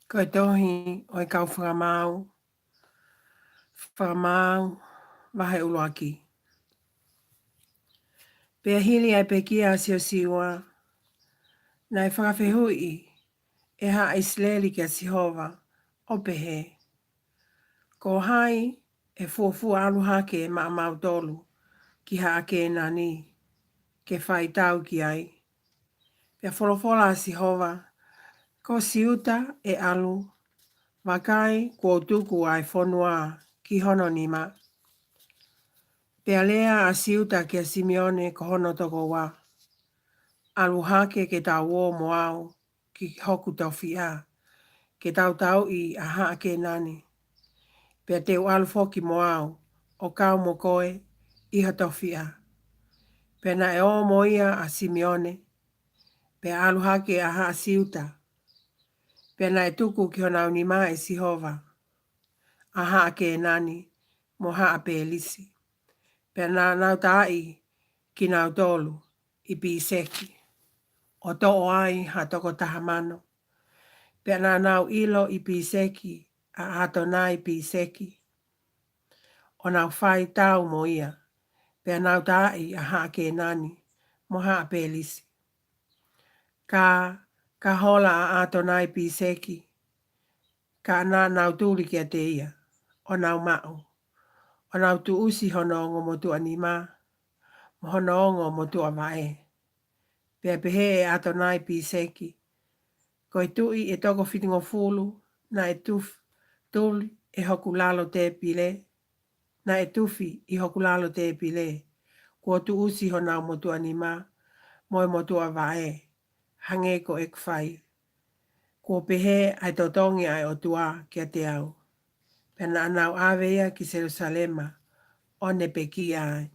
Koe tohi o e kau whakamau, wahe uloaki. Pea hili ai pe kia sio siwa, na e whakawhihui e ha Isleli kia Sihova, o pehe. Ko hai e fuafua alu hake ma mau tolu, ki ha ake nani, ke whai tau ki ai. Pea wholofola Sihova, ko siuta e alu, wakai kua tuku ai whonua ki hono ni ma. Pea lea a siuta kia Simeone ko hono toko wa. Alu hake ke tau wō moau ki hoku tau fia. Ke tau i a haa ke nani. Pea teu alu foki moau o kau mo koe i ha tau fia. Pea na e o moia a Simeone. Pea alu hake a haa siuta. Pea na e tuku ki honau ni maa e Sihova. A haa ke nani mo haa pe elisi. Pea na nau tai ki nau tolu i pi seki. O to'o ai ha toko tahamano. Pea na nau ilo i pi seki a ato nai pi seki. O nau whai tau mo ia. Pea nau tai a haa ke nani mo haa pe elisi. Ka hola a ato nai pi seki. Ka na nau tūri kia te ia. O nau mao. O nau tu usi honongo mo tu anima. Mo honongo mo tu avae. Pea pehe e ato nai pi seki. Ko e tui e toko whitingo fulu. Na e tuli e hoku lalo te pile. Na e tufi i hoku lalo te pile. Kua tu usi honau mo tu anima. Moi mo tu avae. Hange ko e kwhai. Kua pehe ai totongi ai o tua kia te au. Pena anau awea ki Jerusalema. O ne pe ki ai.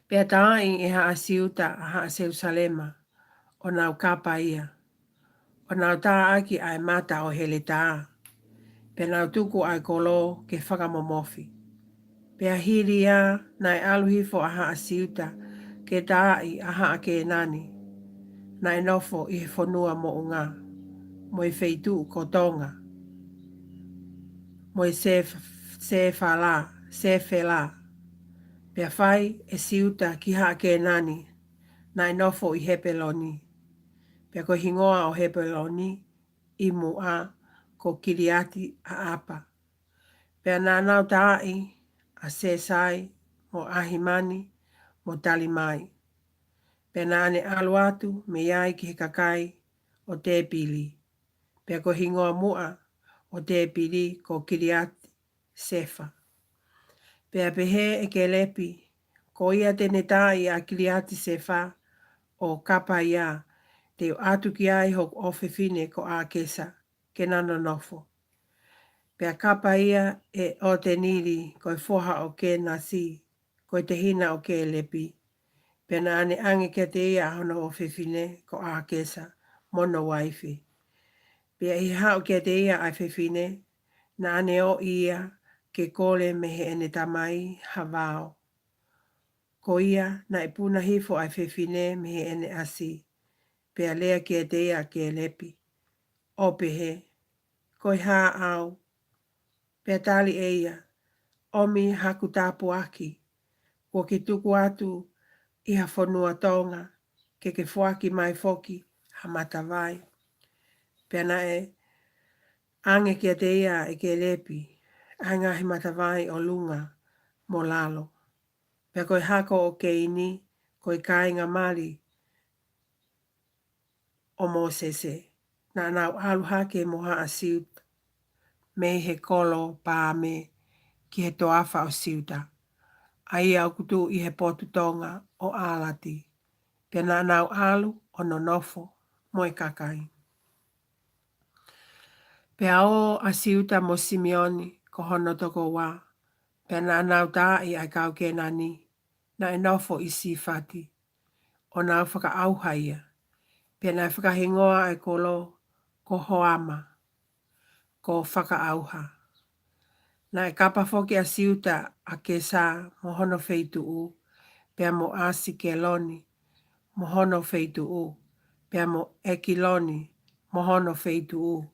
Pea tai e haa siuta a haa Jerusalema. O nau kapa ia. O nau tā aki ai mata o hele tā. Pea nau tuku ai kolo ke whakamomofi. Pea hiri ia nai aluhifo a haa siuta ke tā i a haa ke nani. Nai nofo i he whonua mo unga. Mo i wheitu ko tonga. Mo i se whela. Pea whai e siuta ki haa ke nani. Nai nofo i hepeloni. Pea ko hingoa o hepeloni i mua ko kiriati a apa. Pea nā nau tai a sesai mo ahimani mo talimai. Pea nā ane alu atu me iai ki he kakai o te pili. Pea ko hingoa mua o te pili ko kiriati sefa. Pea pehe e ke lepi ko ia tene tai a kiriati sefa o kapa ia te atu ki ai hok ofefine ko a kesa ke nano nofo. Pea kapa ia e o te niri ko i foha o ke nasi ko i te hina o ke lepi. Pea na ane ange kia te ia hono ofefine ko a kesa mono waifi. Pea i hao kia te ia ai fefine na ane o ia ke kole mehe ene tamai havao. Ko ia na ipuna hifo ai fefine mehe ene asi. Pea lea kia te ia ke lepi. O pehe. Ko i haa au. Pea tali e ia. Omi haku tāpu aki. Ko ki tuku atu i ha whanua tonga. Ke fuaki mai foki ha matawai. Pea na e ange kia te ia e ke lepi. Hangahi matawai o lunga mo lalo. Pea koe hako o ke ini. Koe kāinga mali o Mosese. Na nau alu hake mo haa siut. Me he kolo pāme ki he toafa o siuta. Ai au kutu i he potu tonga o alati. Pea na nau alu o nonofo mo e kakai. Pea o a siuta mo Simeoni ko hono toko wa. Pea na nau tai ai kau ke nani. Na e nofo i sifati. O nau whaka auha ia. Pea na whakahingoa ai kolo ko hoama. Ko whaka auha. Na e kapa foki a siuta a ke sa mo hono feitu u. Pea mo asi ke loni mo hono feitu u. Pea mo ekiloni mohono feitu.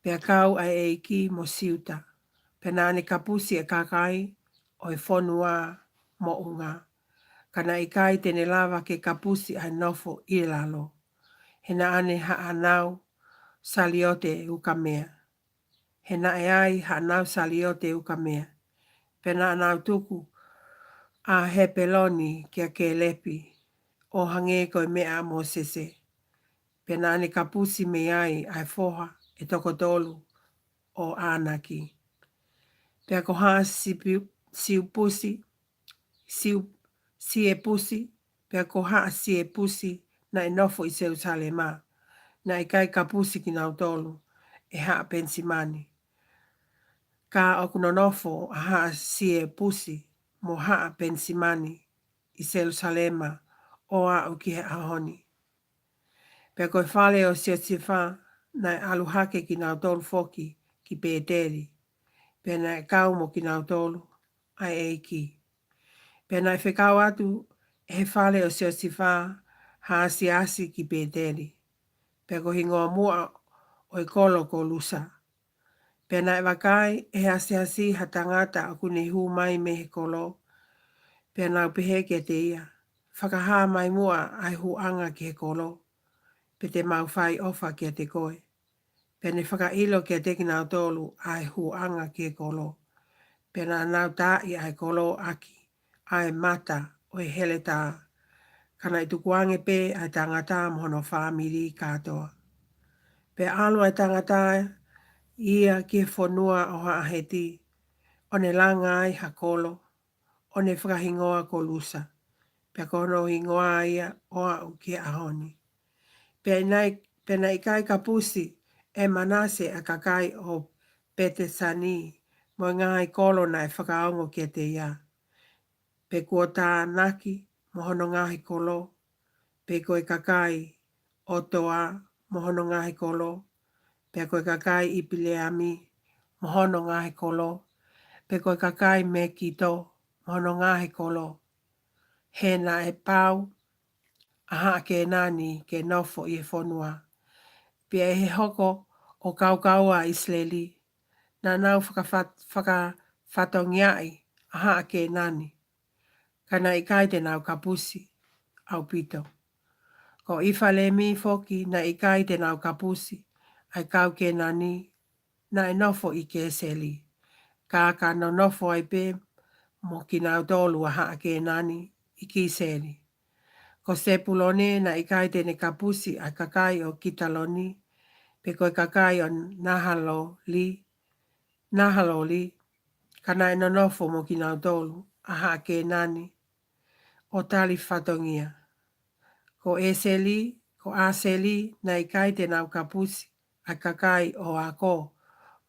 Pea kau ai eiki mo siuta. Penane kapusi e kakai o e fonua mo unga. Kana ikai tene lava ke kapusi ai nofo i lalo. Hena ane haanau saliote ukamea. Hena e ai haanau saliote ukamea. Pena anau tuku a hepeloni kia ke lepi. O hange koe mea mo sese. Pena ane kapusi me ai foha e toko tolu o anaki. Pea ko haa siu pusi, si e pusi, pea ko haa si e pusi na e nofo i Jerusalema. Na i kai kapusi ki nau tolu e haa pensimani. Ka okuno nofo a haa si e pusi mo haa pensimani i Jerusalema o a uki he ahoni. Pea koe whale o sifa na e aluhake ki nau tolu foki ki Peteri. Pea na e kau mo ki nau tolu ai eiki. Pea na e whekau atu e he whale o sifa haa asi ki Peteri. Pea ko hingoa mua o i kolo ko lusa. Pea na e wakai e asi ha tangata a kune hu mai me he kolo. Pea na upehe ke te ia. Whakaha mai mua ai hu anga ki he kolo. Pe te mau whai ofa ki te koe. Pea ne whakailo ki te ki nau tolu ai hu anga ki he kolo. Pea na nau tā i ai kolo aki. Ai mata o e hele tā. Kana i tukuange pe ai tangata mohono whamiri katoa. Pea alu ai tangata ia ki whanua o haaheti. O ne langa ai hakolo. O ne whakahingoa ko lusa. Pea kono hingoa ia o au ki ahoni. Pea na ikai kapusi e manase a kakai o Petesani. Mo ngai kolo na e whakaongo ki te ia. Pe kua tā naki mohono ngahi kolo. Pe koe kakai o toa mohono ngahi kolo. Pe koe kakai i Pileami mohono ngahi kolo. Pe koe kakai me kito mohono ngahi kolo. He na e pau aha ke nani ke nofo i e whanua. Pia e he hoko o kaukaua Isleli. Na nau whakawhatongiai aha ke nani. Kana i kai te nau kapusi au pito. Ko ifa le mi foki na i kai te nau kapusi ai kau ke nani na e nofo i ke seli. Ka no nofo ai pe mo ki nau tolu aha ke nani i ki seli. Ko sepulone na i kai te ne kapusi ai kakai o Kitaloni. Pe koe kakai o Nahaloli. Kana e no nofo mo ki nau tolu aha ke nani. O tali whatongia. Ko Aseli na i kai te nau kapusi a kakai o ako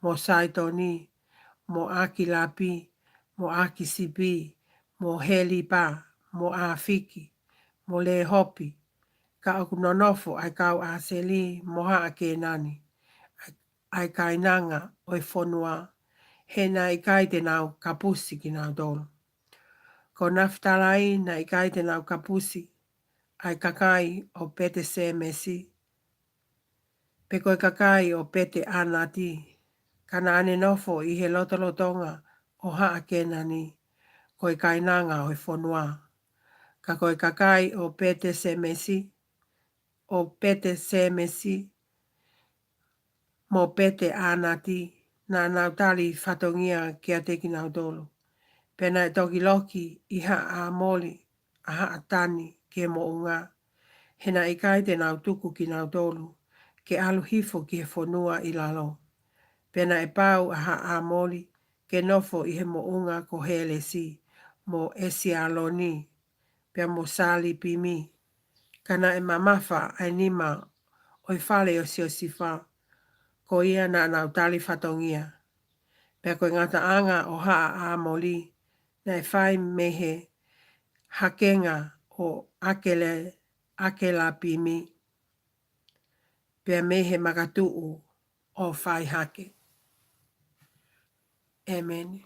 mo Saitoni, mo Akilapi, mo Akisipi, mo Helipa, mo Afiki, mo Lehopi. Ka oku nonofo ai kau Aseli mo haa ke nani. Ai kai nanga o e whanua. He na i kai te nau kapusi ki nau tolu. Ko Naftalai na i kai te nau kapusi ai kakai o Pete Semesi. Pe koe kakai o Pete Anati. Kana ane nofo i he lotolotonga o haa ke nani. Koe kainanga o e whanua. Ka koe kakai o Pete Semesi. O Pete Semesi. Mo Pete Anati. Na nautali whatongia kia teki nau tolu. Pena e toki loki i haa a moli a haa tani ke mo unga. Hena i kai te nau tuku ki nau tolu. Ke alu hifo ki he whanua i lalo. Pena e pau a haa a moli. Ke nofo i he mo unga ko helesi. Mo Esialoni. Pea mo Sali Pimi. Kana e mamafa ai nima o i whale o sifa. Ko ia na nau tali whatongia. Pea koe ngata anga o haa a moli. Na e whai mehe hakenga o akela pimi. Pea mehe magatuu o whai hake. Amen.